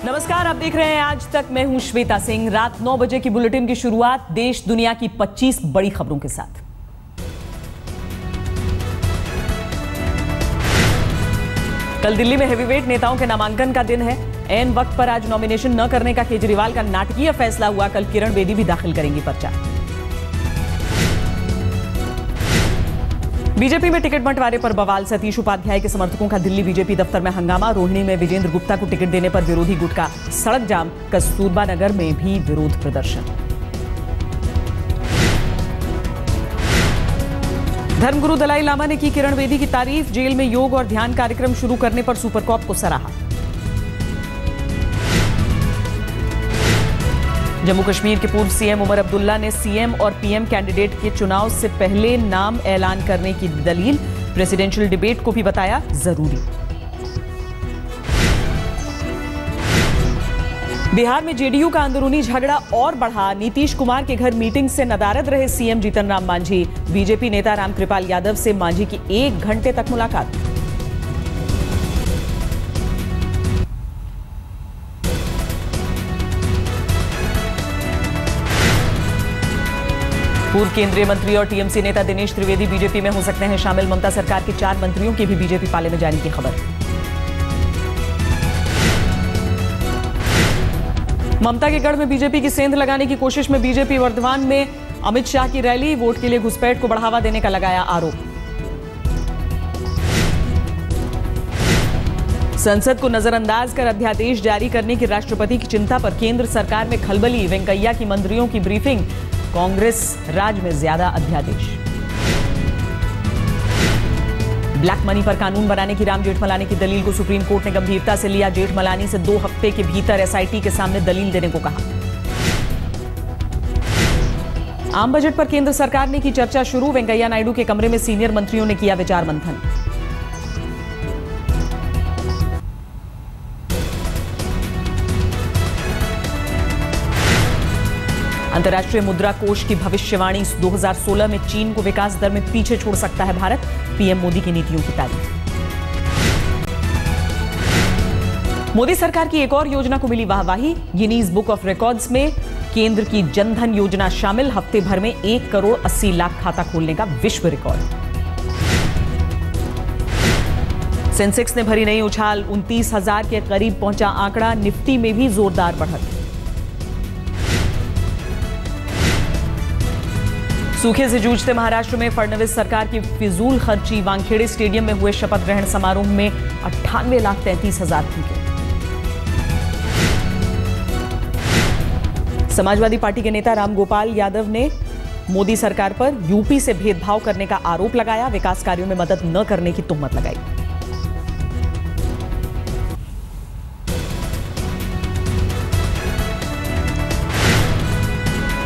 नमस्कार, आप देख रहे हैं आज तक। मैं हूं श्वेता सिंह। रात 9 बजे की बुलेटिन की शुरुआत देश दुनिया की 25 बड़ी खबरों के साथ। कल दिल्ली में हेवीवेट नेताओं के नामांकन का दिन है। ऐन वक्त पर आज नॉमिनेशन न करने का केजरीवाल का नाटकीय फैसला हुआ। कल किरण बेदी भी दाखिल करेंगी पर्चा। बीजेपी में टिकट बंटवारे पर बवाल। सतीश उपाध्याय के समर्थकों का दिल्ली बीजेपी दफ्तर में हंगामा। रोहिणी में विजेंद्र गुप्ता को टिकट देने पर विरोधी गुट का सड़क जाम। कस्तूरबा नगर में भी विरोध प्रदर्शन। धर्मगुरु दलाई लामा ने की किरण बेदी की तारीफ। जेल में योग और ध्यान कार्यक्रम शुरू करने पर सुपर कॉप को सराहा। जम्मू कश्मीर के पूर्व सीएम उमर अब्दुल्ला ने सीएम और पीएम कैंडिडेट के चुनाव से पहले नाम ऐलान करने की दलील प्रेसिडेंशियल डिबेट को भी बताया जरूरी। बिहार में जेडीयू का अंदरूनी झगड़ा और बढ़ा। नीतीश कुमार के घर मीटिंग से नदारद रहे सीएम जीतन राम मांझी। बीजेपी नेता रामकृपाल यादव से मांझी की 1 घंटे तक मुलाकात। पूर्व केंद्रीय मंत्री और टीएमसी नेता दिनेश त्रिवेदी बीजेपी में हो सकते हैं शामिल। ममता सरकार के 4 मंत्रियों की भी बीजेपी पाले में जाने की खबर। ममता के गढ़ में बीजेपी की सेंध लगाने की कोशिश में बीजेपी वर्धमान में अमित शाह की रैली। वोट के लिए घुसपैठ को बढ़ावा देने का लगाया आरोप। संसद को नजरअंदाज कर अध्यादेश जारी करने की राष्ट्रपति की चिंता पर केंद्र सरकार में खलबली। वेंकैया की मंत्रियों की ब्रीफिंग। कांग्रेस राज में ज्यादा अध्यादेश। ब्लैक मनी पर कानून बनाने की राम जेठमलानी की दलील को सुप्रीम कोर्ट ने गंभीरता से लिया। जेठमलानी से 2 हफ्ते के भीतर एसआईटी के सामने दलील देने को कहा। आम बजट पर केंद्र सरकार ने की चर्चा शुरू। वेंकैया नायडू के कमरे में सीनियर मंत्रियों ने किया विचार मंथन। अंतर्राष्ट्रीय मुद्रा कोष की भविष्यवाणी। 2016 में चीन को विकास दर में पीछे छोड़ सकता है भारत। पीएम मोदी की नीतियों की तारीफ। मोदी सरकार की एक और योजना को मिली वाहवाही। गिनीज बुक ऑफ रिकॉर्ड्स में केंद्र की जनधन योजना शामिल। हफ्ते भर में 1 करोड़ 80 लाख खाता खोलने का विश्व रिकॉर्ड। सेंसेक्स ने भरी नई उछाल। 29,000 के करीब पहुंचा आंकड़ा। निफ्टी में भी जोरदार बढ़त। सूखे से जूझते महाराष्ट्र में फडणवीस सरकार की फिजूल खर्ची। वानखेड़े स्टेडियम में हुए शपथ ग्रहण समारोह में 98,33,000 फूके। समाजवादी पार्टी के नेता रामगोपाल यादव ने मोदी सरकार पर यूपी से भेदभाव करने का आरोप लगाया। विकास कार्यों में मदद न करने की तुहमत लगाई।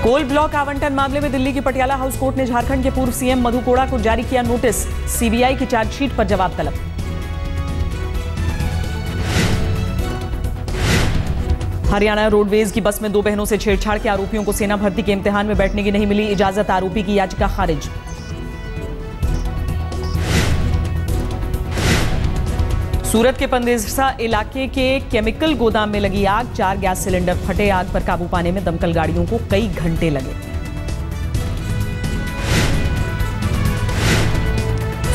कोल ब्लॉक आवंटन मामले में दिल्ली की पटियाला हाउस कोर्ट ने झारखंड के पूर्व सीएम मधु कोड़ा को जारी किया नोटिस। सीबीआई की चार्जशीट पर जवाब तलब। हरियाणा रोडवेज की बस में 2 बहनों से छेड़छाड़ के आरोपियों को सेना भर्ती के इम्तिहान में बैठने की नहीं मिली इजाजत। आरोपी की याचिका खारिज। सूरत के पंदेसरा इलाके के केमिकल गोदाम में लगी आग। 4 गैस सिलेंडर फटे। आग पर काबू पाने में दमकल गाड़ियों को कई घंटे लगे।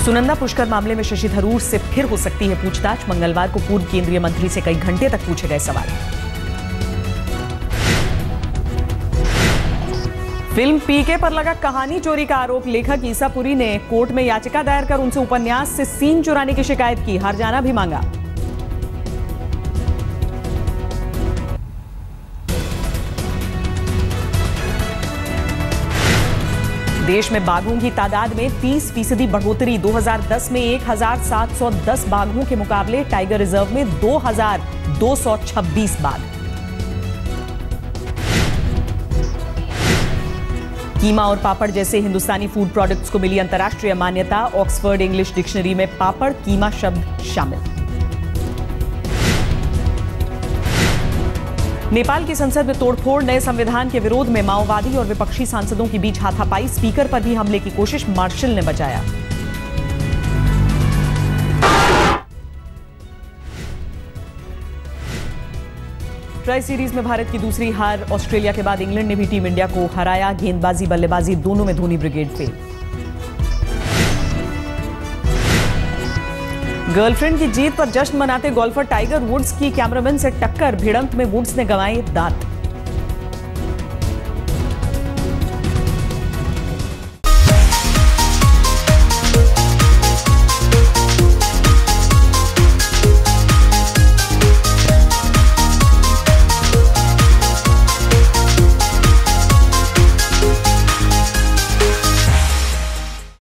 सुनंदा पुष्कर मामले में शशि थरूर से फिर हो सकती है पूछताछ। मंगलवार को पूर्व केंद्रीय मंत्री से कई घंटे तक पूछे गए सवाल। फिल्म पीके पर लगा कहानी चोरी का आरोप। लेखक ईसा पुरी ने कोर्ट में याचिका दायर कर उनसे उपन्यास से सीन चुराने की शिकायत की। हर्जाना भी मांगा। देश में बाघों की तादाद में 30% बढ़ोतरी। 2010 में 1,710 बाघों के मुकाबले टाइगर रिजर्व में 2,226 बाघ। कीमा और पापड़ जैसे हिंदुस्तानी फूड प्रोडक्ट्स को मिली अंतर्राष्ट्रीय मान्यता। ऑक्सफोर्ड इंग्लिश डिक्शनरी में पापड़ कीमा शब्द शामिल। नेपाल की संसद में तोड़फोड़। नए संविधान के विरोध में माओवादी और विपक्षी सांसदों के बीच हाथापाई। स्पीकर पर भी हमले की कोशिश। मार्शल ने बचाया। ट्राई सीरीज में भारत की दूसरी हार। ऑस्ट्रेलिया के बाद इंग्लैंड ने भी टीम इंडिया को हराया। गेंदबाजी बल्लेबाजी दोनों में धोनी ब्रिगेड फेल। गर्लफ्रेंड की जीत पर जश्न मनाते गोल्फर टाइगर वुड्स की कैमरामैन से टक्कर। भिड़ंत में वुड्स ने गंवाए दांत।